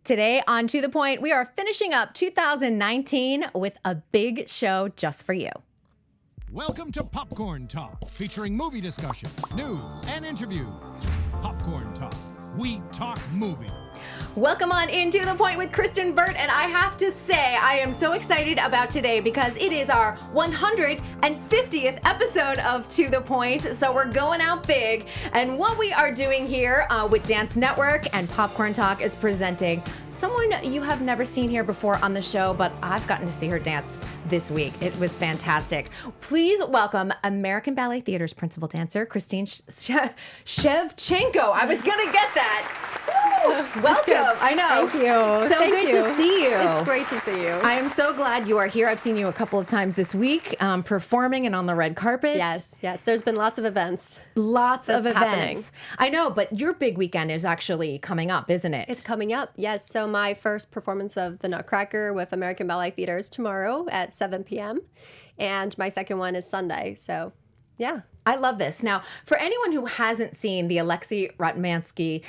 Today on To The Point, we are finishing up 2019 with a big show just for you. Welcome to Popcorn Talk, featuring movie discussion, news, and interviews. Popcorn Talk. We talk movie. Welcome on into The Point with Kristen Burt, and I have to say I am so excited about today because it is our 150th episode of To The Point, so we're going out big. And what we are doing here with Dance Network and Popcorn Talk is presenting someone you have never seen here before on the show, but I've gotten to see her dance this week. It was fantastic. Please welcome American Ballet Theatre's principal dancer, Christine Shevchenko. I was going to get that. Welcome. I know. Thank you. So good to see you. It's great to see you. I am so glad you are here. I've seen you a couple of times this week performing and on the red carpet. Yes. There's been lots of events. Lots of events. Happening. I know, but your big weekend is actually coming up, isn't it? It's coming up. Yes. So my first performance of the Nutcracker with American Ballet Theatre is tomorrow at 7 p.m. And my second one is Sunday. So, yeah. I love this. Now, for anyone who hasn't seen the Alexei Ratmansky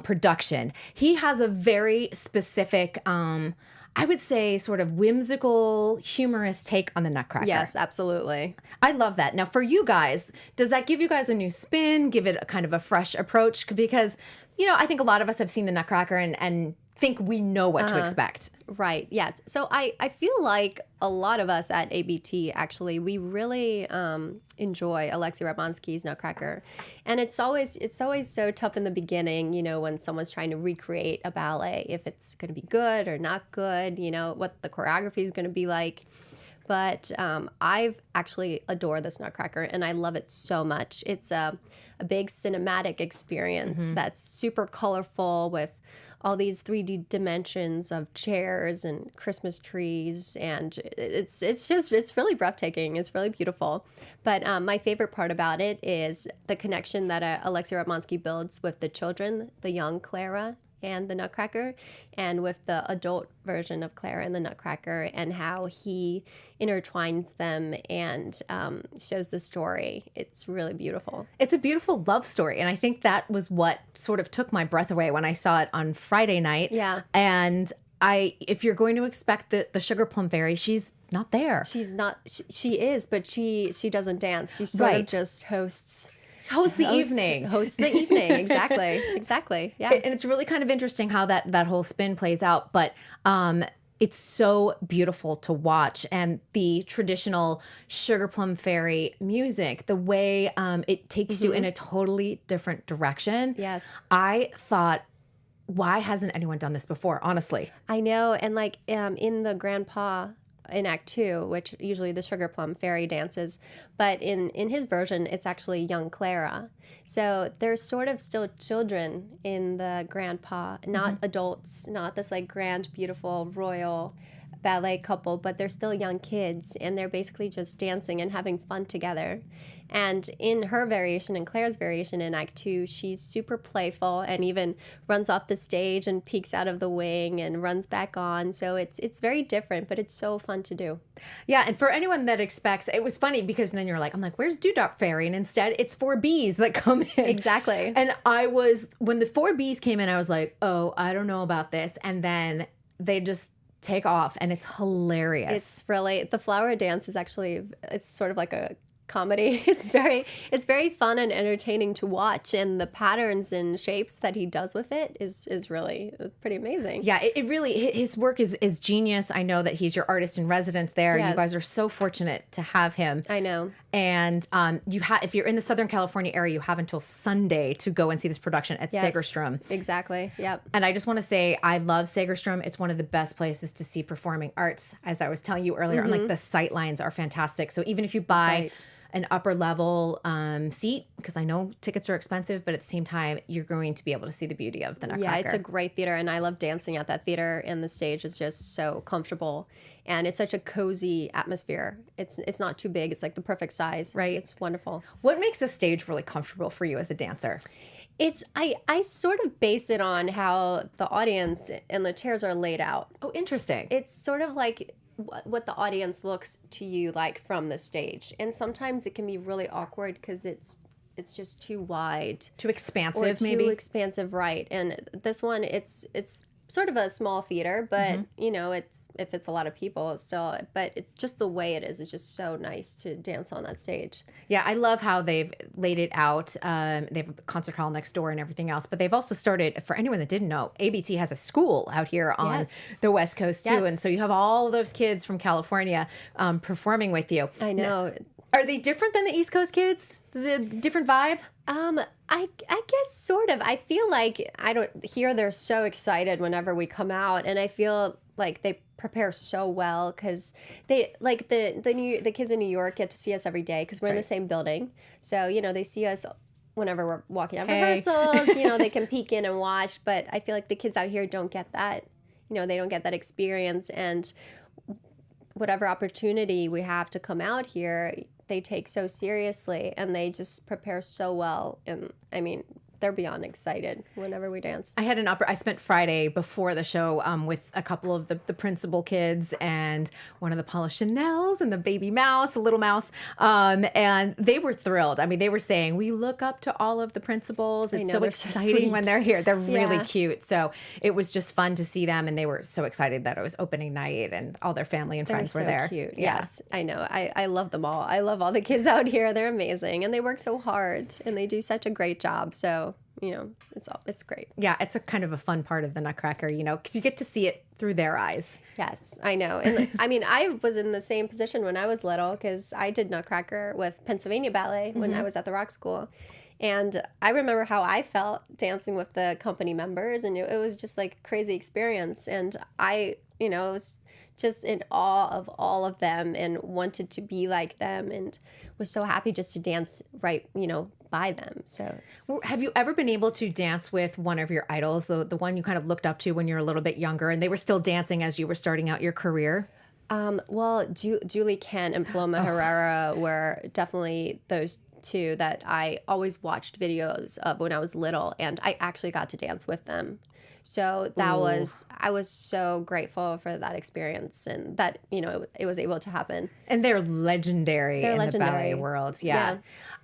production, he has a very specific, I would say, sort of whimsical, humorous take on the Nutcracker. Yes, absolutely. I love that. Now, for you guys, does that give you guys a new spin, give it a kind of a fresh approach? Because, you know, I think a lot of us have seen the Nutcracker and think we know what to expect. Right. Yes. So I feel like a lot of us at ABT, actually, we really enjoy Alexei Ratmansky's Nutcracker. And it's always so tough in the beginning, you know, when someone's trying to recreate a ballet, if it's going to be good or not good, you know, what the choreography is going to be like. But I've actually adored this Nutcracker, and I love it so much. It's a big cinematic experience that's super colorful with all these 3D dimensions of chairs and Christmas trees, and it's really breathtaking. It's really beautiful. But my favorite part about it is the connection that Alexei Ratmansky builds with the children, the young Clara and the Nutcracker, and with the adult version of Clara and the Nutcracker, and how he intertwines them and shows the story. It's really beautiful. It's a beautiful love story, and I think that was what sort of took my breath away when I saw it on Friday night. Yeah. And if you're going to expect the Sugar Plum Fairy, she's not there. She's not. She is, but she doesn't dance. She sort of just hosts the evening. Hosts the evening. Exactly. Yeah. And it's really kind of interesting how that whole spin plays out. But it's so beautiful to watch. And the traditional Sugar Plum Fairy music, the way it takes you in a totally different direction. Yes. I thought, why hasn't anyone done this before, honestly? I know. And like in the Grandpa in Act 2, which usually the Sugar Plum Fairy dances, but in his version, it's actually young Clara. So there's sort of still children in the Grandpa, not adults, not this like grand, beautiful, royal ballet couple, but they're still young kids, and they're basically just dancing and having fun together. And in her variation and Claire's variation in Act 2, she's super playful and even runs off the stage and peeks out of the wing and runs back on. So it's very different, but it's so fun to do. Yeah, and for anyone that expects, it was funny because then you're like, I'm like, where's Dewdrop Fairy? And instead, it's 4 bees that come in. Exactly. And when the 4 bees came in, I was like, oh, I don't know about this. And then they just take off, and it's hilarious. It's really, the flower dance is actually, it's sort of like a comedy. It's very fun and entertaining to watch, and the patterns and shapes that he does with it is really pretty amazing. Yeah, it really, his work is genius. I know that he's your artist in residence there. Yes. You guys are so fortunate to have him. I know. And if you're in the Southern California area, you have until Sunday to go and see this production at Segerstrom. Exactly. Yep. And I just want to say, I love Segerstrom. It's one of the best places to see performing arts, as I was telling you earlier. And like the sight lines are fantastic. So even if you buy an upper level seat, because I know tickets are expensive, but at the same time, you're going to be able to see the beauty of the Nutcracker. Yeah, it's a great theater, and I love dancing at that theater, and the stage is just so comfortable, and it's such a cozy atmosphere. It's not too big. It's like the perfect size. Right. It's wonderful. What makes a stage really comfortable for you as a dancer? I sort of base it on how the audience and the chairs are laid out. Oh, interesting. It's sort of like what the audience looks to you like from the stage, and sometimes it can be really awkward because it's just too wide, Too expansive, or too maybe? expansive, right? And this one, it's sort of a small theater, but you know, if it's a lot of people, it's still, but just the way it is just so nice to dance on that stage. Yeah, I love how they've laid it out. They have a concert hall next door and everything else, but they've also started, for anyone that didn't know, ABT has a school out here on the West Coast too. And so you have all those kids from California performing with you. I know. Are they different than the East Coast kids? Is it a different vibe? I guess sort of. I feel like they're so excited whenever we come out, and I feel like they prepare so well because they like the kids in New York get to see us every day because we're in the same building. So you know they see us whenever we're walking out rehearsals. You know they can peek in and watch, but I feel like the kids out here don't get that. You know they don't get that experience, and whatever opportunity we have to come out here, they take so seriously and they just prepare so well. And I mean, they're beyond excited whenever we dance. I had I spent Friday before the show with a couple of the principal kids and one of the Paula Chanels and the baby mouse, the little mouse. And they were thrilled. I mean, they were saying, we look up to all of the principals. It's so exciting when they're here. They're really cute. So it was just fun to see them. And they were so excited that it was opening night and all their family and friends were there. Cute. Yeah. Yes, I know. I love them all. I love all the kids out here. They're amazing. And they work so hard and they do such a great job. So you know, it's great. Yeah, it's a kind of a fun part of the Nutcracker, you know, because you get to see it through their eyes. Yes, I know. And I mean, I was in the same position when I was little because I did Nutcracker with Pennsylvania Ballet when I was at the Rock School. And I remember how I felt dancing with the company members, and it was just like a crazy experience. And I, you know, was just in awe of all of them and wanted to be like them and was so happy just to dance right, you know, by them. So have you ever been able to dance with one of your idols, the one you kind of looked up to when you were a little bit younger and they were still dancing as you were starting out your career? Well, Julie Kent and Paloma Herrera were definitely those two that I always watched videos of when I was little, and I actually got to dance with them. So I was so grateful for that experience and that, you know, it was able to happen. And they're legendary in the ballet world. Yeah.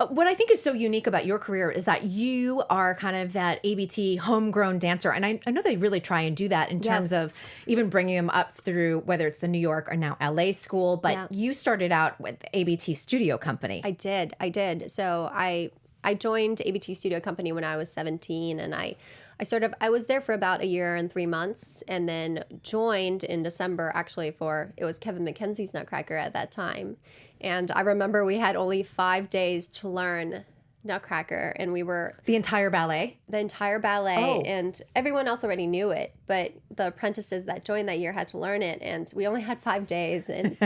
What I think is so unique about your career is that you are kind of that ABT homegrown dancer. And I know they really try and do that in terms of even bringing them up through whether it's the New York or now LA school. But you started out with ABT Studio Company. I did. So I joined ABT Studio Company when I was 17, and I was there for about a year and 3 months, and then joined in December actually it was Kevin McKenzie's Nutcracker at that time. And I remember we had only 5 days to learn Nutcracker, and we were... The entire ballet? The entire ballet, and everyone else already knew it, but the apprentices that joined that year had to learn it, and we only had 5 days, and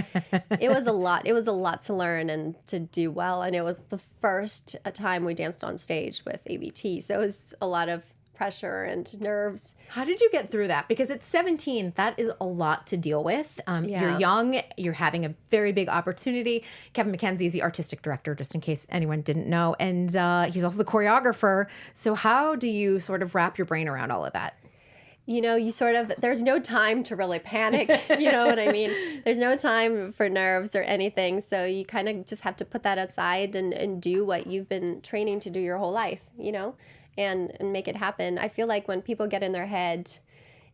it was a lot. It was a lot to learn and to do well, and it was the first time we danced on stage with ABT, so it was a lot of pressure and nerves. How did you get through that? Because at 17, that is a lot to deal with. You're young, you're having a very big opportunity. Kevin McKenzie is the artistic director, just in case anyone didn't know, and he's also the choreographer. So how do you sort of wrap your brain around all of that? You know, there's no time to really panic, you know what I mean? There's no time for nerves or anything. So you kind of just have to put that aside and do what you've been training to do your whole life, you know? And make it happen. I feel like when people get in their head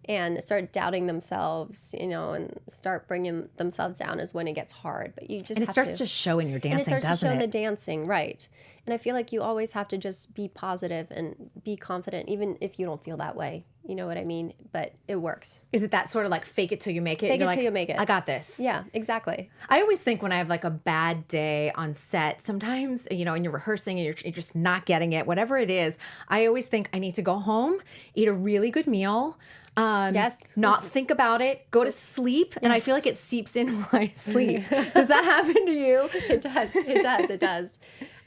and start doubting themselves, you know, and start bringing themselves down is when it gets hard. But you just and it starts to show in your dancing, doesn't it? And it starts to show in the dancing, right. And I feel like you always have to just be positive and be confident, even if you don't feel that way. You know what I mean? But it works. Is it that sort of like fake it till you make it? Fake it till you make it. I got this. Yeah, exactly. I always think when I have like a bad day on set, sometimes, you know, and you're rehearsing and you're just not getting it, whatever it is, I always think I need to go home, eat a really good meal, not think about it, go to sleep, and I feel like it seeps in while I sleep. Does that happen to you? It does.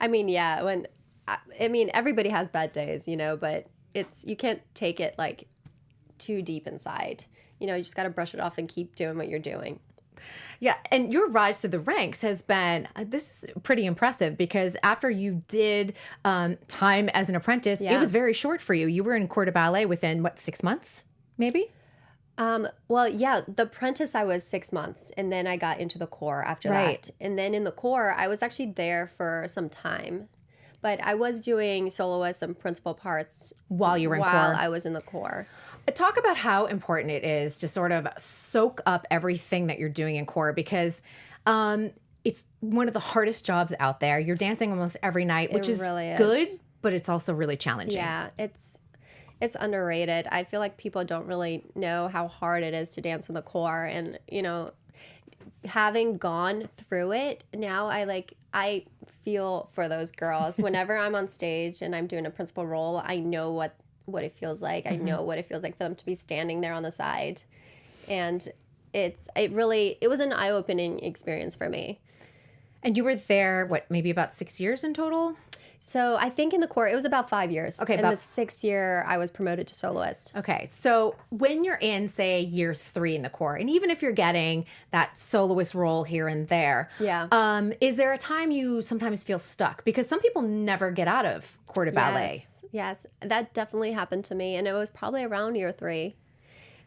I mean, yeah, everybody has bad days, you know, but you can't take it like too deep inside. You know, you just got to brush it off and keep doing what you're doing. Yeah, and your rise to the ranks has been, this is pretty impressive because after you did time as an apprentice, it was very short for you. You were in corps de ballet within, 6 months, maybe? Well, yeah, the apprentice I was 6 months, and then I got into the corps after that. And then in the corps, I was actually there for some time. But I was doing soloist and principal parts While you were in while corps. I was in the corps. Talk about how important it is to sort of soak up everything that you're doing in corps, because it's one of the hardest jobs out there. You're dancing almost every night, which is really is. good, but it's also really challenging. Yeah, it's underrated. I feel like people don't really know how hard it is to dance in the corps, and having gone through it, now I feel for those girls. Whenever I'm on stage and I'm doing a principal role, I know what it feels like. I know what it feels like for them to be standing there on the side, and it was an eye-opening experience for me. And you were there, what, maybe about 6 years in total? So I think in the corps, it was about 5 years. Okay, In about the 6th year, I was promoted to soloist. Okay, so when you're in, say, year 3 in the corps, and even if you're getting that soloist role here and there, Yeah. is there a time you sometimes feel stuck? Because some people never get out of corps de ballet. Yes, that definitely happened to me, and it was probably around year 3.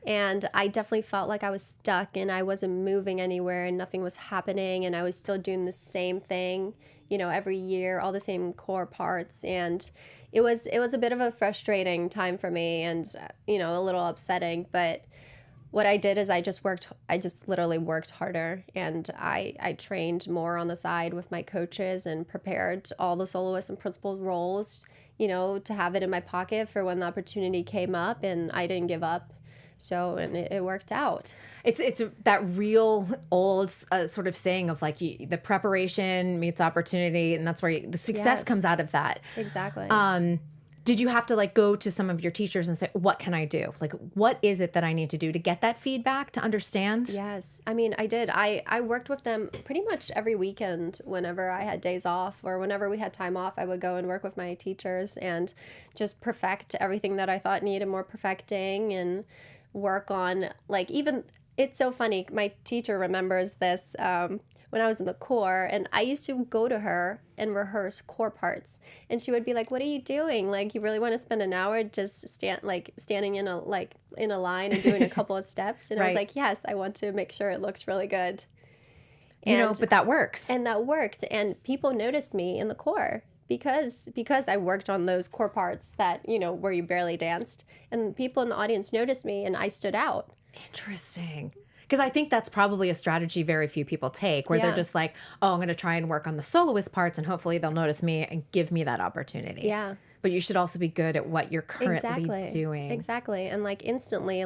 And I definitely felt like I was stuck and I wasn't moving anywhere and nothing was happening, and I was still doing the same thing, every year, all the same core parts. And it was a bit of a frustrating time for me, and, a little upsetting. But what I did is I just literally worked harder, and I trained more on the side with my coaches and prepared all the soloist and principal roles, to have it in my pocket for when the opportunity came up, and I didn't give up. So, and it worked out. It's that real old sort of saying of like the preparation meets opportunity, and that's where the success Yes. comes out of that. Exactly. Did you have to go to some of your teachers and say, what can I do? What is it that I need to do to get that feedback, to understand? Yes. I mean, I did. I worked with them pretty much every weekend whenever I had days off or whenever we had time off. I would go and work with my teachers and just perfect everything that I thought needed more perfecting, and work on even, it's so funny. My teacher remembers this when I was in the corps, and I used to go to her and rehearse corps parts, and she would be like, "What are you doing? You really want to spend an hour just standing in a line and doing a couple of steps?" And I was Right. like, "Yes, I want to make sure it looks really good." But that works. And that worked, and people noticed me in the corps because I worked on those core parts that, where you barely danced, and people in the audience noticed me and I stood out. Interesting. Because I think that's probably a strategy very few people take, where they're Yeah. just like, oh, I'm going to try and work on the soloist parts, and hopefully they'll notice me and give me that opportunity. Yeah. But you should also be good at what you're currently doing. Exactly. And instantly,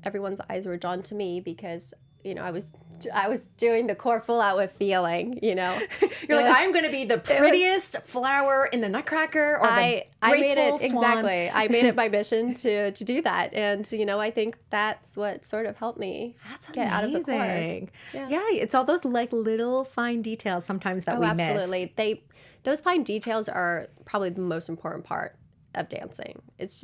everyone's eyes were drawn to me because, I was doing the core full out with feeling, You're like, I'm going to be the prettiest flower in the Nutcracker, or I the made graceful it swan. exactly. I made it my mission to do that, and I think that's what sort of helped me get out of the corps. Amazing. Yeah, it's all those little fine details sometimes that we miss. Absolutely. Those fine details are probably the most important part of dancing.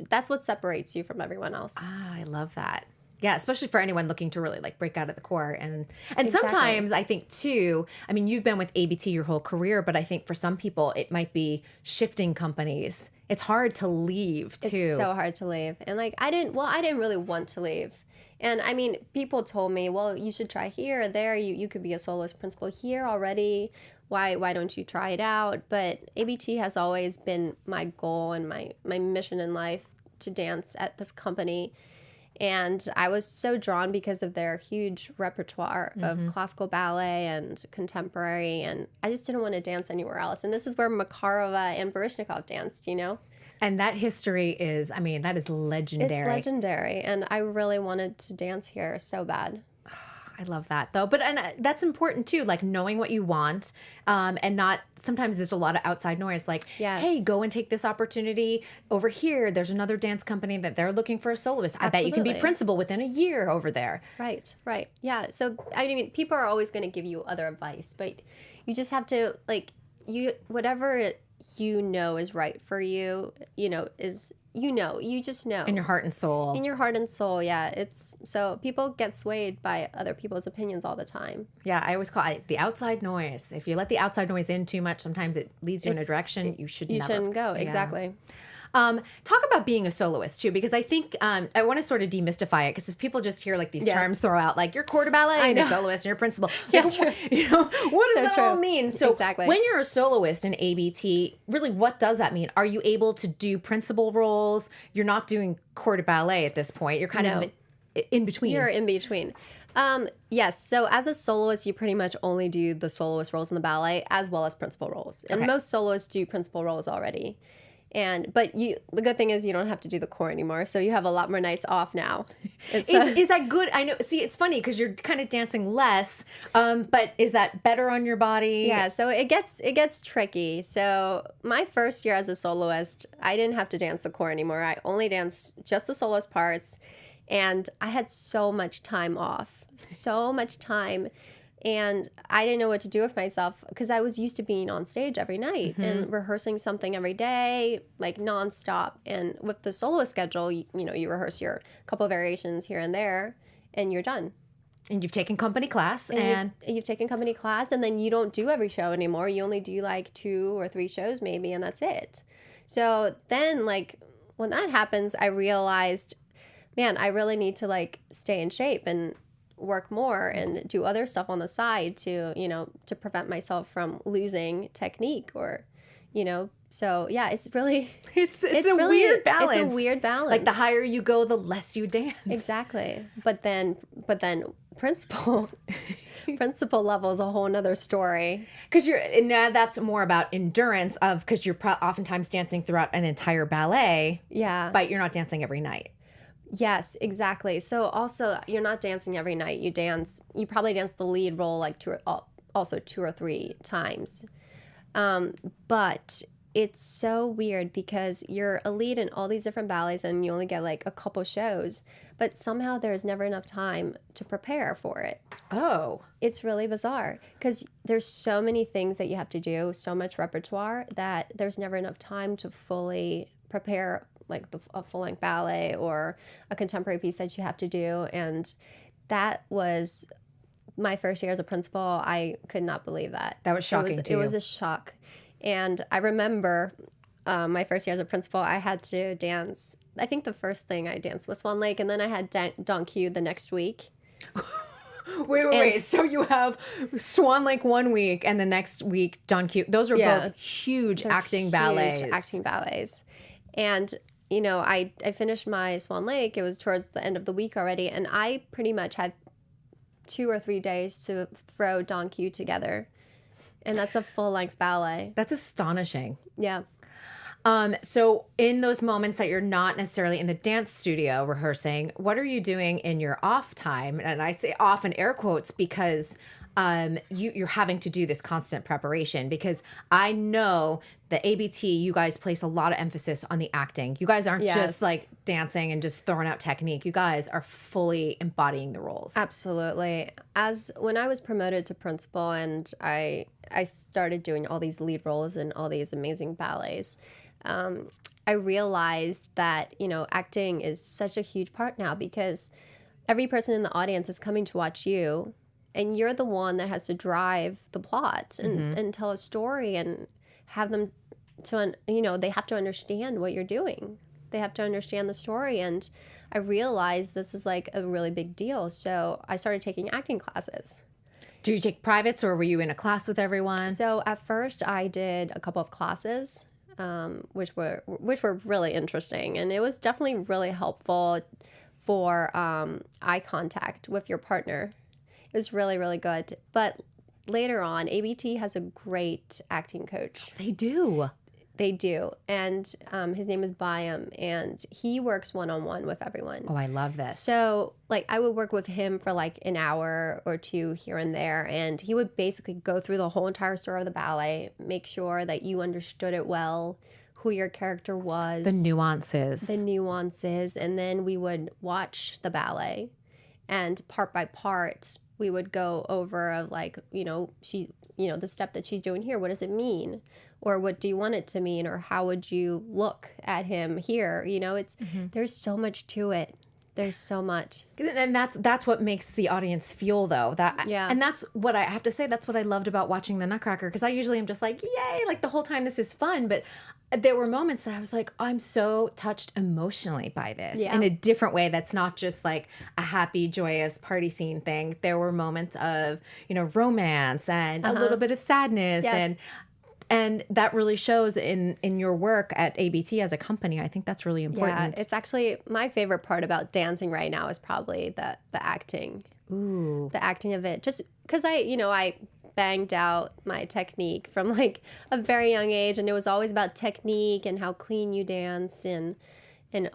That's what separates you from everyone else. Ah, I love that. Yeah, especially for anyone looking to really break out of the corps. And Exactly. sometimes I think too, I mean, you've been with ABT your whole career, but I think for some people it might be shifting companies. It's hard to leave too. It's so hard to leave. And I didn't really want to leave. And I mean, people told me, well, you should try here or there. You could be a soloist principal here already. Why don't you try it out? But ABT has always been my goal and my mission in life, to dance at this company. And I was so drawn because of their huge repertoire of classical ballet and contemporary, and I just didn't want to dance anywhere else. And this is where Makarova and Baryshnikov danced, And that history is, that is legendary. It's legendary, and I really wanted to dance here so bad. I love that though. And that's important too, knowing what you want, and not, sometimes there's a lot of outside noise, Yes. hey, go and take this opportunity over here. There's another dance company that they're looking for a soloist. I bet you can be Absolutely. principal within a year over there. Right. Yeah. So, people are always going to give you other advice, but you just have to, whatever is right for you, you just know. In your heart and soul. In your heart and soul, yeah. So people get swayed by other people's opinions all the time. Yeah, I always call it the outside noise. If you let the outside noise in too much, sometimes it leads you in a direction you should never. You shouldn't go, Yeah. exactly. Talk about being a soloist too, because I think I want to sort of demystify it. Because if people just hear like these terms throw out, like you're corps de ballet, and you're soloist, and you're principal, like, true. you know, what does that all mean? So Exactly. when you're a soloist in ABT, really, what does that mean? Are you able to do principal roles? You're not doing corps de ballet at this point. You're kind of in between. You're in between. Yes. So as a soloist, you pretty much only do the soloist roles in the ballet as well as principal roles. And most soloists do principal roles already. But the good thing is you don't have to do the corps anymore. So you have a lot more nights off now. Is that good? I know. See, it's funny because you're kind of dancing less. But is that better on your body? Yeah. So it gets tricky. So my first year as a soloist, I didn't have to dance the corps anymore. I only danced just the soloist parts. And I had so much time off, so much time. And I didn't know what to do with myself because I was used to being on stage every night and rehearsing something every day, like nonstop. And with the solo schedule, you rehearse your couple of variations here and there, and you're done. And you've taken company class, and you've taken company class, and then you don't do every show anymore. You only do like 2 or 3 shows maybe, and that's it. So then, like, when that happens, I realized, man, I really need to like stay in shape and work more and do other stuff on the side to prevent myself from losing technique or, so yeah, it's really, it's a weird balance. It's a weird balance. Like the higher you go, the less you dance. Exactly. But then principal level is a whole nother story. Because that's more about endurance because you're oftentimes dancing throughout an entire ballet. Yeah. But you're not dancing every night. Yes, exactly. So also, you're not dancing every night. You probably dance the lead role like 2 or 3 times. But it's so weird because you're a lead in all these different ballets and you only get like a couple shows, but somehow there's never enough time to prepare for it. Oh. It's really bizarre because there's so many things that you have to do, so much repertoire that there's never enough time to fully prepare like a full-length ballet or a contemporary piece that you have to do. And that was my first year as a principal. I could not believe that. That was shocking to you. It was a shock. And I remember my first year as a principal, I had to dance. I think the first thing I danced was Swan Lake, and then I had Don Q the next week. Wait. So you have Swan Lake one week, and the next week Don Q. Those are both huge acting ballets. And I finished my Swan Lake. It was towards the end of the week already, and I pretty much had 2 or 3 days to throw Don Q together, and that's a full-length ballet. That's astonishing. Yeah. So in those moments that you're not necessarily in the dance studio rehearsing, what are you doing in your off time? And I say off in air quotes because you're having to do this constant preparation, because I know the ABT, you guys place a lot of emphasis on the acting. You guys aren't just like dancing and just throwing out technique. You guys are fully embodying the roles. Absolutely. When I was promoted to principal and I started doing all these lead roles in all these amazing ballets, I realized that, acting is such a huge part now because every person in the audience is coming to watch you. And you're the one that has to drive the plot and tell a story and have them they have to understand what you're doing. They have to understand the story. And I realized this is like a really big deal. So I started taking acting classes. Do you take privates or were you in a class with everyone? So at first I did a couple of classes, which were really interesting. And it was definitely really helpful for eye contact with your partner. It was really, really good. But later on, ABT has a great acting coach. They do. They do. And his name is Byam, and he works one-on-one with everyone. Oh, I love this. So, like, I would work with him for, like, an hour or 2 here and there, and he would basically go through the whole entire story of the ballet, make sure that you understood it well, who your character was. The nuances. And then we would watch the ballet, and part by part, we would go over like, the step that she's doing here. What does it mean? Or what do you want it to mean? Or how would you look at him here? There's so much to it. There's so much. And that's what makes the audience feel, though. And that's what I have to say. That's what I loved about watching the Nutcracker, because I usually am just like, yay, like the whole time this is fun. But there were moments that I was like, I'm so touched emotionally by this in a different way. That's not just like a happy, joyous party scene thing. There were moments of, romance and a little bit of sadness and that really shows in your work at ABT as a company. I think that's really important. Yeah, it's actually my favorite part about dancing right now is probably the acting. Ooh. The acting of it. Just because I banged out my technique from like a very young age, and it was always about technique and how clean you dance and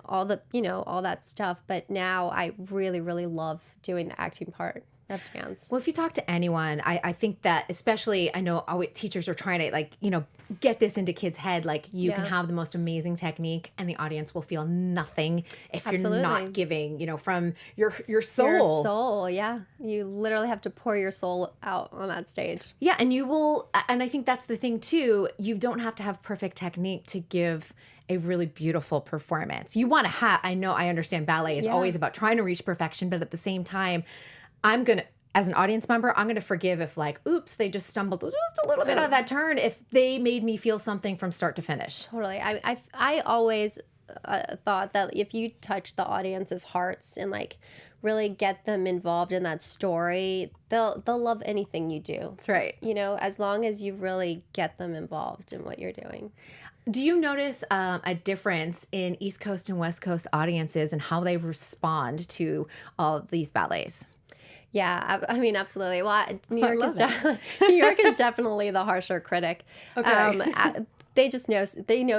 all the, all that stuff. But now I really, really love doing the acting part of dance. Well, if you talk to anyone, I think that especially, I know teachers are trying to get this into kids' head. Like you can have the most amazing technique and the audience will feel nothing if you're not giving, from your soul. Your soul, yeah. You literally have to pour your soul out on that stage. Yeah, and you will, and I think that's the thing too, you don't have to have perfect technique to give a really beautiful performance. You want to have, I understand ballet is always about trying to reach perfection, but at the same time, as an audience member, I'm going to forgive if oops, they just stumbled just a little bit out of that turn if they made me feel something from start to finish. Totally. I always thought that if you touch the audience's hearts and really get them involved in that story, they'll love anything you do. That's right. As long as you really get them involved in what you're doing. Do you notice a difference in East Coast and West Coast audiences and how they respond to all of these ballets? Yeah, I mean, absolutely. Well, New York is definitely the harsher critic. Okay. They just know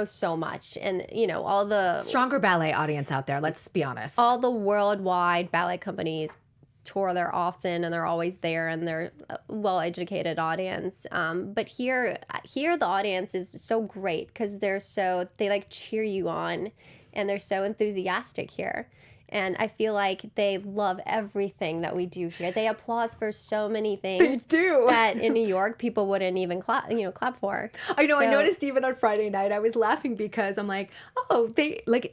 so much, and all the stronger ballet audience out there. Let's be honest. All the worldwide ballet companies tour there often, and they're always there, and they're a well-educated audience. But here the audience is so great because they cheer you on, and they're so enthusiastic here. And I feel like they love everything that we do here. They applaud for so many things. They do. That in New York people wouldn't even clap for. I know. So, I noticed even on Friday night, I was laughing because I'm like, oh,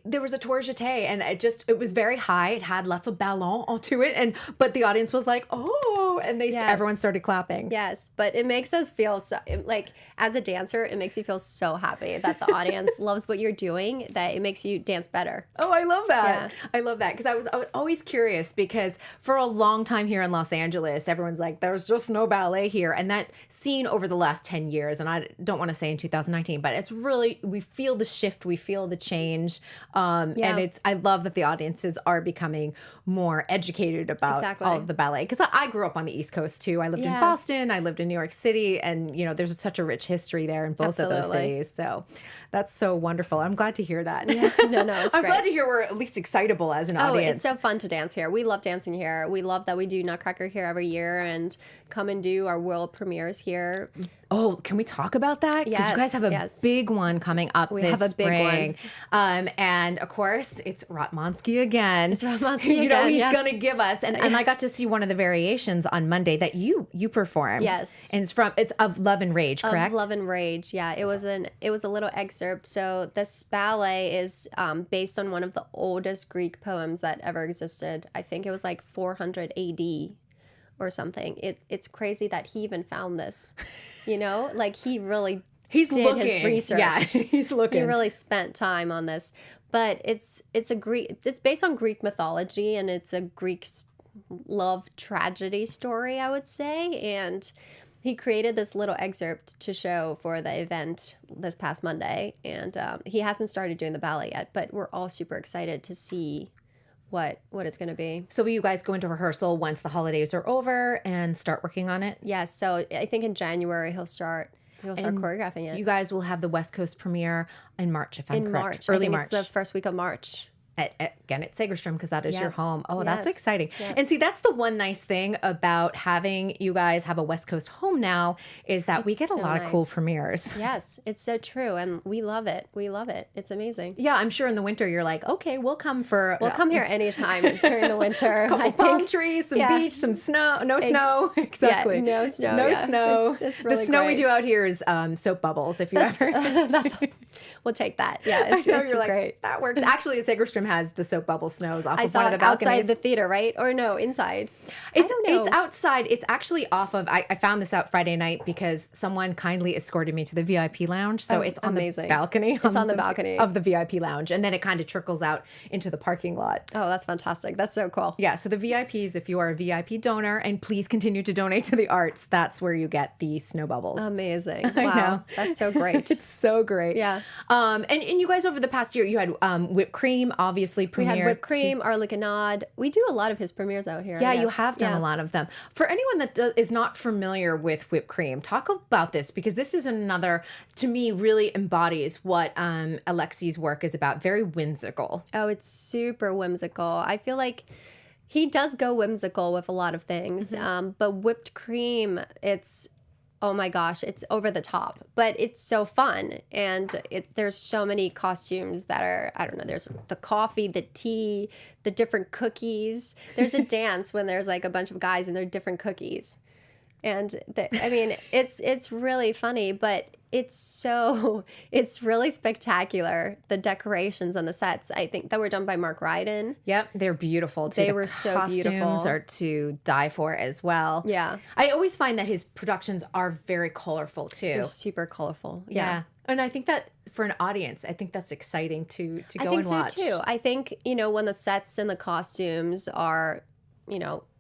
there was a tour jeté and it was very high. It had lots of ballon onto it, but the audience was like, oh, and everyone started clapping. Yes, but it makes us feel so as a dancer, it makes you feel so happy that the audience loves what you're doing, that it makes you dance better. Oh, I love that. Yeah. I love that. Because I was always curious, because for a long time here in Los Angeles, everyone's like, there's just no ballet here. And that scene over the last 10 years, and I don't want to say in 2019, but it's really, we feel the shift, we feel the change. And I love that the audiences are becoming more educated about all of the ballet. Because I grew up on the East Coast too. I lived in Boston, I lived in New York City, and there's such a rich history there in both of those cities. So that's so wonderful. I'm glad to hear that. Yeah. No, it's I'm great. glad to hear we're at least excitable as an audience. It's so fun to dance here. We love dancing here. We love that we do Nutcracker here every year and come and do our world premieres here. Oh, can we talk about that? Because you guys have a big one coming up this spring. We have a big one. And of course, it's Ratmansky again. It's Ratmansky again. He's going to give us, and I got to see one of the variations on Monday that you performed. Yes. And it's of Love and Rage, correct? Of Love and Rage, yeah. It was a little excerpt. So this ballet is based on one of the oldest Greek poems that ever existed. I think it was 400 AD or something. It's crazy that he even found this. He really did looking. His research. Yeah, he's looking. He really spent time on this. But it's based on Greek mythology, and it's a Greek love tragedy story, I would say. And he created this little excerpt to show for the event this past Monday. And he hasn't started doing the ballet yet, but we're all super excited to see what it's going to be. So will you guys go into rehearsal once the holidays are over and start working on it? Yes. So I think in January he'll start choreographing it. You guys will have the West Coast premiere in March, if I'm correct. March. Early I think March. It's the first week of March. Again, at Segerstrom, because that is your home. Oh, Yes. that's exciting. Yes. And see, that's the one nice thing about having you guys have a West Coast home now, is that we get a lot of cool premieres. Yes, it's so true. And we love it. We love it. It's amazing. Yeah, I'm sure in the winter you're like, okay, we'll come here anytime during the winter. Couple palm trees, some beach, some snow. No snow. Exactly. Yeah, no snow. No snow. It's really the snow great. we do out here is soap bubbles, if you ever. We'll take that. Yeah, I it's know, you're like, great. that works. Actually, Segerstrom has the soap bubble snows off I of saw one of it the balconies. outside the theater, right? Or no, inside. It's I don't know. it's outside. It's actually off of. I found this out Friday night because someone kindly escorted me to the VIP lounge. So Oh, it's on amazing. the balcony. It's on the balcony. of the VIP lounge, and then it kind of trickles out into the parking lot. Oh, that's fantastic. That's so cool. Yeah. So the VIPs, if you are a VIP donor, and please continue to donate to the arts, that's where you get the snow bubbles. Amazing. I Wow. know. That's so great. It's so great. Yeah. And you guys over the past year, you had whipped cream, obviously We premiered. had whipped cream, Arlequinade. We do a lot of his premieres out here. Yeah, you yes. have done Yeah. a lot of them. For anyone that is not familiar with whipped cream, talk about this because this is another, to me, really embodies what Alexi's work is about. Very whimsical. Oh, it's super whimsical. I feel like he does go whimsical with a lot of things. But whipped cream, it's, oh my gosh, it's over the top, but it's so fun. And there's so many costumes that are, I don't know, there's the coffee, the tea, the different cookies. There's a dance when there's like a bunch of guys and they're different cookies. And I mean, it's really funny, but it's really spectacular. The decorations and the sets, I think, that were done by Mark Ryden. Yep, they're beautiful too. They The were so costumes beautiful. are to die for as well. Yeah. I always find that his productions are very colorful too. They're super colorful. Yeah. And I think that for an audience, I think that's exciting to I go think and watch. so too. I think, when the sets and the costumes are,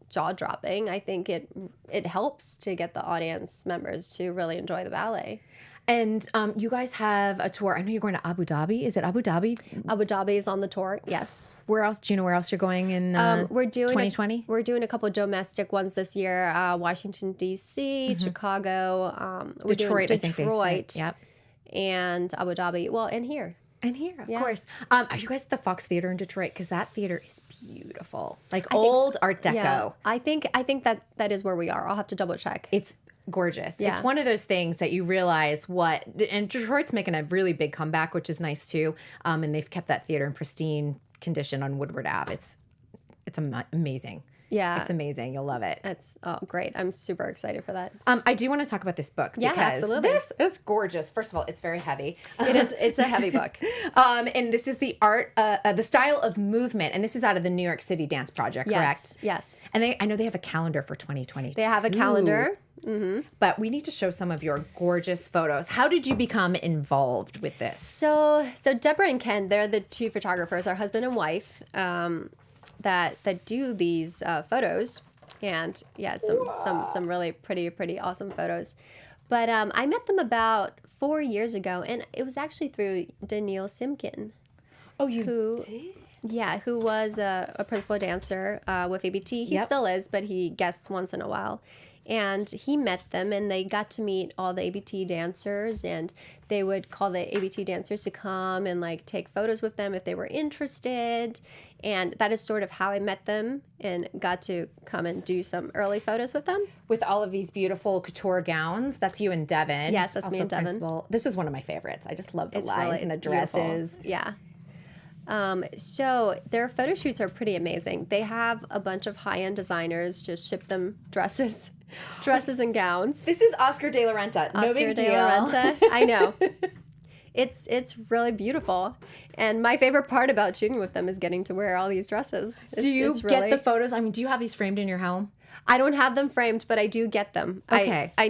jaw-dropping, I think it helps to get the audience members to really enjoy the ballet. And you guys have a tour. I know you're going to Abu Dhabi. Is it Abu Dhabi? Abu Dhabi is on the tour. Yes. Where else? Do you know where else you're going in We're doing 2020? We're doing a couple domestic ones this year. Washington D.C., Chicago. We're doing Detroit, I think they Detroit. said. Yep. And Abu Dhabi. Well, and here. And here, of Yeah. course. Are you guys at the Fox Theater in Detroit? Because that theater is beautiful. Like old Art Deco. Yeah. I think that is where we are. I'll have to double check. It's gorgeous. Yeah. It's one of those things that you realize and Detroit's making a really big comeback, which is nice too. And they've kept that theater in pristine condition on Woodward Ave. It's amazing. Yeah. It's amazing. You'll love it. It's great. I'm super excited for that. I do want to talk about this book. Yeah, because absolutely. This is gorgeous. First of all, it's very heavy. It's a heavy book. And this is the art, the style of movement. And this is out of the New York City Dance Project, correct? Yes. And I know they have a calendar for 2022. They have a calendar. But we need to show some of your gorgeous photos. How did you become involved with this? So Deborah and Ken, they're the two photographers, our husband and wife, that do these photos, and yeah, some really pretty awesome photos. But I met them about 4 years ago, and it was actually through Daniil Simkin. Oh, you did? Yeah, who was a principal dancer with ABT. He Yep. still is, but he guests once in a while. And he met them, and they got to meet all the ABT dancers, and they would call the ABT dancers to come and like take photos with them if they were interested. And that is sort of how I met them and got to come and do some early photos with them. with all of these beautiful couture gowns. That's you and Devin. Yes, that's me Also and Devin. principal. This is one of my favorites. I just love the lines and the beautiful. dresses. Yeah. So their photo shoots are pretty amazing. They have a bunch of high-end designers just ship them dresses and gowns. This is Oscar de la Renta. No Oscar big de deal. la Renta. I know. It's really beautiful. And my favorite part about shooting with them is getting to wear all these dresses. Do you it's get the photos? I mean, do you have these framed in your home? I don't have them framed, but I do get them. Okay. I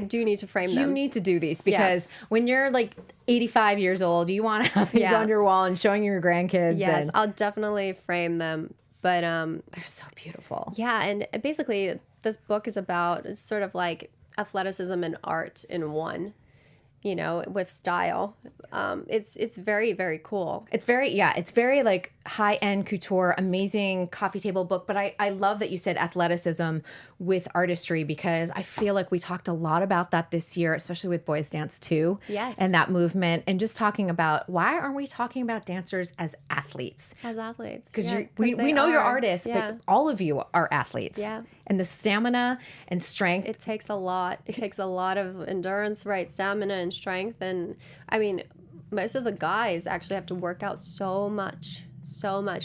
do need to frame them. You need to do these because when you're like 85 years old, you want to have these Yeah. on your wall and showing your grandkids. Yes, and I'll definitely frame them. But they're so beautiful. yeah, and basically this book is about, it's sort of like athleticism and art in one, with style. It's very, very cool. It's very like high-end couture, amazing coffee table book. But I love that you said athleticism with artistry because I feel like we talked a lot about that this year, especially with Boys Dance 2. Yes. And that movement and just talking about why aren't we talking about dancers as athletes? As athletes. Because Yeah, we they know you're are. artists, Yeah. but all of you are athletes. Yeah. And the stamina and strength. It takes a lot. It takes a lot of endurance, right? Stamina and strength. And I mean, most of the guys actually have to work out so much.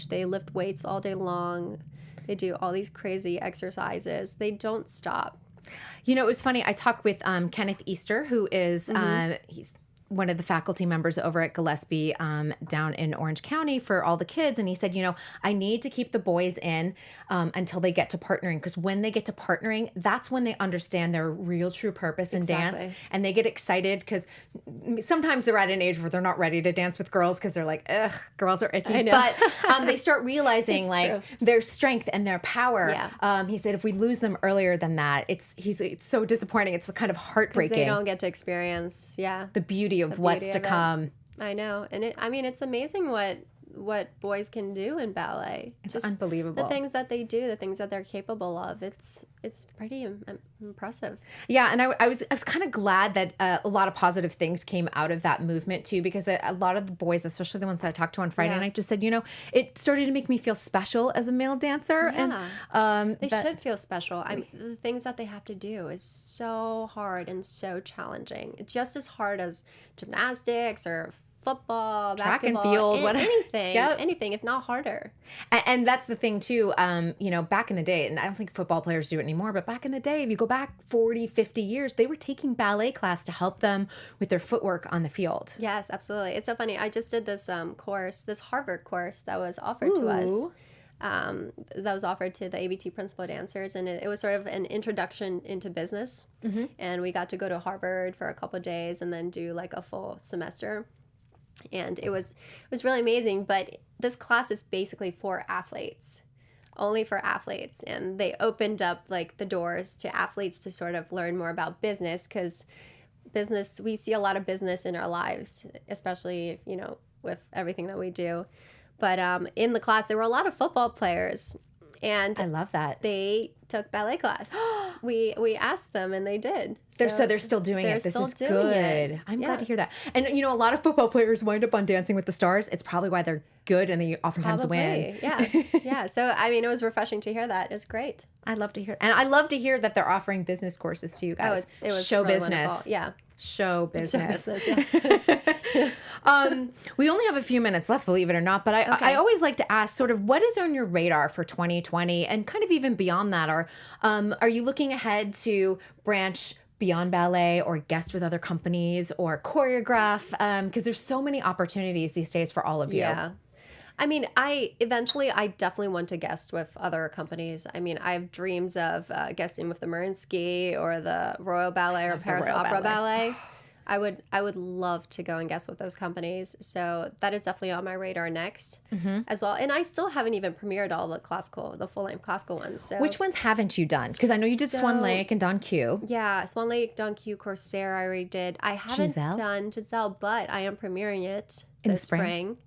They lift weights all day long. They do all these crazy exercises. They don't stop. It was funny. I talked with Kenneth Easter, who is he's one of the faculty members over at Gillespie down in Orange County for all the kids. And he said, I need to keep the boys in until they get to partnering. Because when they get to partnering, that's when they understand their real true purpose in dance. And they get excited because sometimes they're at an age where they're not ready to dance with girls because they're like, ugh, girls are icky. But they start realizing like their strength and their power. Yeah. He said if we lose them earlier than that, it's so disappointing. It's kind of heartbreaking. They don't get to experience, the beauty of what's to come. I know. And it's amazing what boys can do in ballet. It's just unbelievable. The things that they do, the things that they're capable of. It's pretty impressive. Yeah, and I was kind of glad that a lot of positive things came out of that movement too, because a lot of the boys, especially the ones that I talked to on Friday night, just said, it started to make me feel special as a male dancer. Yeah. And they should feel special. The things that they have to do is so hard and so challenging. It's just as hard as gymnastics or football, track basketball, and field, anything, if not harder. And that's the thing too, back in the day, and I don't think football players do it anymore, but back in the day, if you go back 40, 50 years, they were taking ballet class to help them with their footwork on the field. Yes, absolutely. It's so funny. I just did this this Harvard course that was offered to us. That was offered to the ABT principal dancers, and it was sort of an introduction into business. Mm-hmm. And we got to go to Harvard for a couple of days and then do like a full semester. And it was really amazing, but this class is basically for athletes, only for athletes. And they opened up like the doors to athletes to sort of learn more about business, because we see a lot of business in our lives, especially, with everything that we do. But in the class, there were a lot of football players. And I love that. They took ballet class. We asked them, and they did. They're still doing it. This is good. I'm glad to hear that. And a lot of football players wind up on Dancing with the Stars. It's probably why they're good and they oftentimes win. Yeah, yeah. So it was refreshing to hear that. It's great. I love to hear, and I love to hear that they're offering business courses to you guys. It was show really business. Wonderful. Yeah. Show business. Yeah. We only have a few minutes left, believe it or not, but I always like to ask sort of what is on your radar for 2020 and kind of even beyond that. Are you looking ahead to branch beyond ballet or guest with other companies or choreograph? Because there's so many opportunities these days for all of you. Yeah. I definitely want to guest with other companies. I have dreams of guesting with the Mariinsky or the Royal Ballet or Paris Opera Ballet. I would love to go and guest with those companies. So that is definitely on my radar next as well. And I still haven't even premiered all the full-length classical ones. So which ones haven't you done? Because I know you did Swan Lake and Don Q. Yeah, Swan Lake, Don Q, Corsair, I already did. I haven't done Giselle, but I am premiering it in this spring.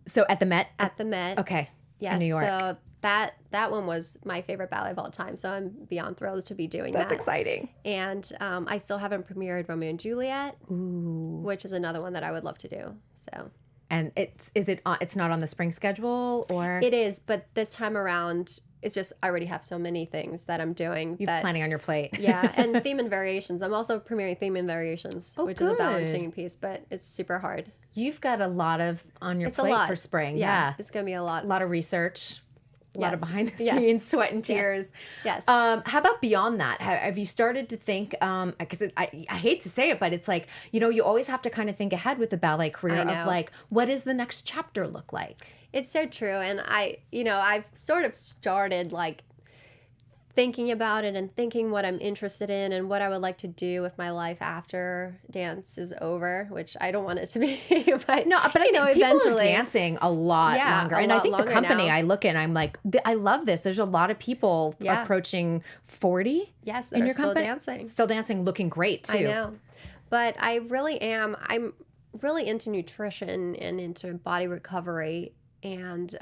So at the Met? At the Met. Okay. Yes. In New York. So that one was my favorite ballet of all time. So I'm beyond thrilled to be doing that. That's exciting. And I still haven't premiered Romeo and Juliet, which is another one that I would love to do. So. And it's not on the spring schedule, or? It is, but this time around, it's just I already have so many things that I'm doing. You're planning on your plate. Yeah, and Theme and Variations. I'm also premiering Theme and Variations, which is a balancing piece, but it's super hard. You've got a lot on your plate for spring. Yeah. It's going to be a lot. A lot of research. A lot of behind the scenes, sweat and tears. Yes. How about beyond that? Have you started to think, because I hate to say it, but it's like, you always have to kind of think ahead with the ballet career of like, what does the next chapter look like? It's so true. And I've sort of started like thinking about it and thinking what I'm interested in and what I would like to do with my life after dance is over, which I don't want it to be. But I think people are dancing a lot longer. And I think the company now. I look at, I'm like, I love this. There's a lot of people approaching 40. Yes, in your still company. dancing. Still dancing, looking great too. I know. But I really am. I'm really into nutrition and into body recovery. And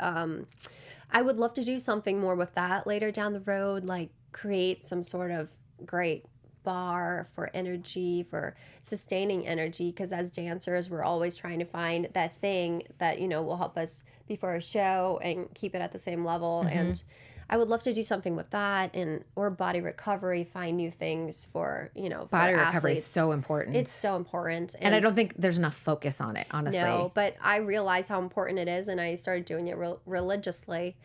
I would love to do something more with that later down the road, like create some sort of great bar for energy, for sustaining energy, because as dancers, we're always trying to find that thing that, will help us before a show and keep it at the same level. And I would love to do something with that or body recovery, find new things for, body recovery is so important. It's so important. And I don't think there's enough focus on it, honestly. No, but I realized how important it is, and I started doing it religiously.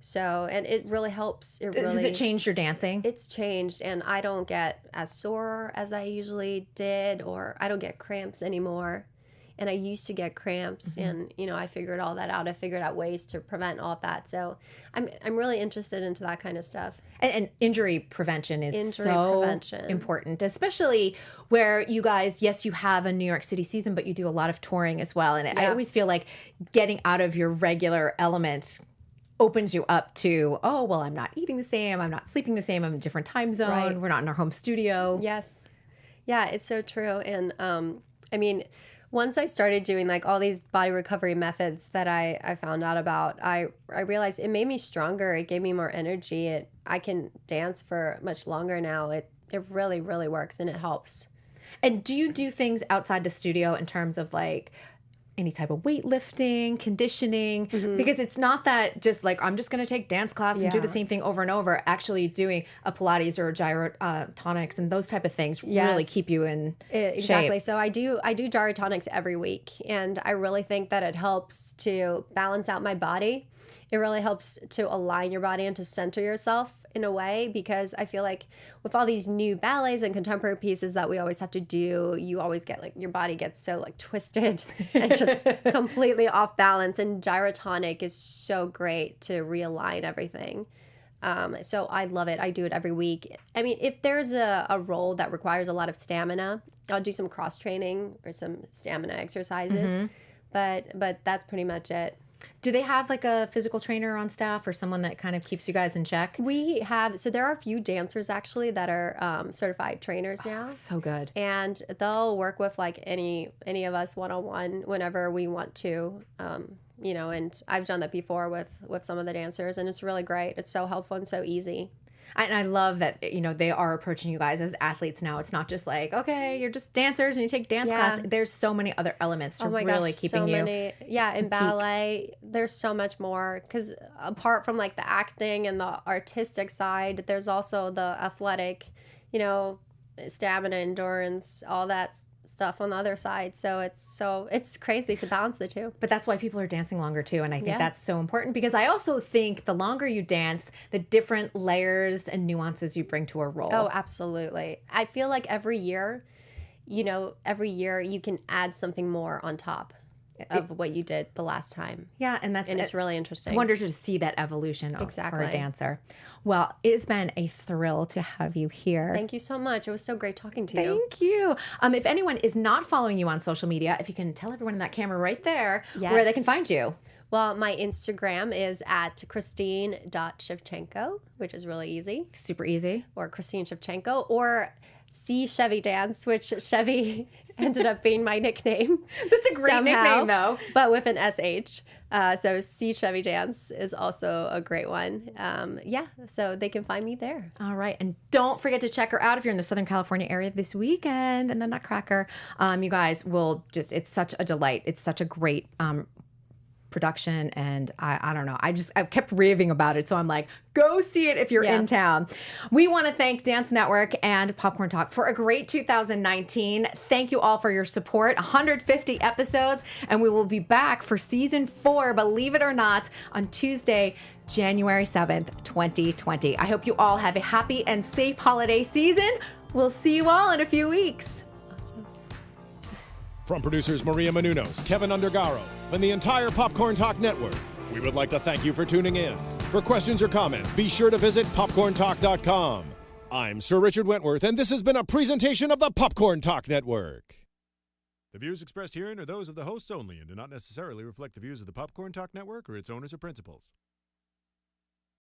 So, and it really helps. Does it change your dancing? It's changed, and I don't get as sore as I usually did, or I don't get cramps anymore. And I used to get cramps, and I figured all that out. I figured out ways to prevent all of that. So I'm really interested into that kind of stuff. And injury prevention is so important, especially where you guys, yes, you have a New York City season, but you do a lot of touring as well. And I always feel like getting out of your regular element opens you up to, oh, well, I'm not eating the same. I'm not sleeping the same. I'm in a different time zone. Right. We're not in our home studio. Yes. Yeah, it's so true. And I mean, once I started doing like all these body recovery methods that I found out about, I realized it made me stronger. It gave me more energy. I can dance for much longer now. It really, really works, and it helps. And do you do things outside the studio in terms of like any type of weightlifting, conditioning? Because it's not that just like, I'm just going to take dance class and do the same thing over and over. Actually doing a Pilates or a gyrotonics and those type of things really keep you in exactly. shape. So I do gyrotonics every week, and I really think that it helps to balance out my body. It really helps to align your body and to center yourself in a way, because I feel like with all these new ballets and contemporary pieces that we always have to do, you always get like your body gets so like twisted and just completely off balance. And gyrotonic is so great to realign everything. So I love it. I do it every week. I mean, if there's a role that requires a lot of stamina, I'll do some cross training or some stamina exercises. But that's pretty much it. Do they have like a physical trainer on staff or someone that kind of keeps you guys in check? We have, so there are a few dancers actually that are certified trainers now. So good. And they'll work with like any of us one-on-one whenever we want to, and I've done that before with some of the dancers, and it's really great. It's so helpful and so easy. And I love that, they are approaching you guys as athletes now. It's not just like, okay, you're just dancers and you take dance class. There's so many other elements to really keeping you. Yeah, in ballet, there's so much more. Because apart from like the acting and the artistic side, there's also the athletic, stamina, endurance, all that stuff on the other side. So it's crazy to balance the two. But that's why people are dancing longer too, and I think that's so important, because I also think the longer you dance, the different layers and nuances you bring to a role. Oh, absolutely. I feel like every year you can add something more on top of what you did the last time. Yeah, and it's really interesting. It's wonderful to see that evolution for a dancer. Well, it has been a thrill to have you here. Thank you so much. It was so great talking to you. Thank you. If anyone is not following you on social media, if you can tell everyone in that camera right there where they can find you. Well, my Instagram is at Christine.Shevchenko, which is really easy. Super easy. Or Christine Shevchenko, or See Chevy Dance, which Chevy ended up being my nickname. That's a great nickname, though. But with an SH. So See Chevy Dance is also a great one. So they can find me there. All right. And don't forget to check her out if you're in the Southern California area this weekend and the Nutcracker. You guys will it's such a delight. It's such a great production, and I don't know, I kept raving about it, so I'm like, go see it if you're in town. We want to thank Dance Network and Popcorn Talk for a great 2019. Thank you all for your support. 150 episodes, and we will be back for season 4, believe it or not, on Tuesday, January 7th, 2020. I hope you all have a happy and safe holiday season. We'll see you all in a few weeks. From producers Maria Menounos, Kevin Undergaro, and the entire Popcorn Talk Network, we would like to thank you for tuning in. For questions or comments, be sure to visit popcorntalk.com. I'm Sir Richard Wentworth, and this has been a presentation of the Popcorn Talk Network. The views expressed herein are those of the hosts only and do not necessarily reflect the views of the Popcorn Talk Network or its owners or principals.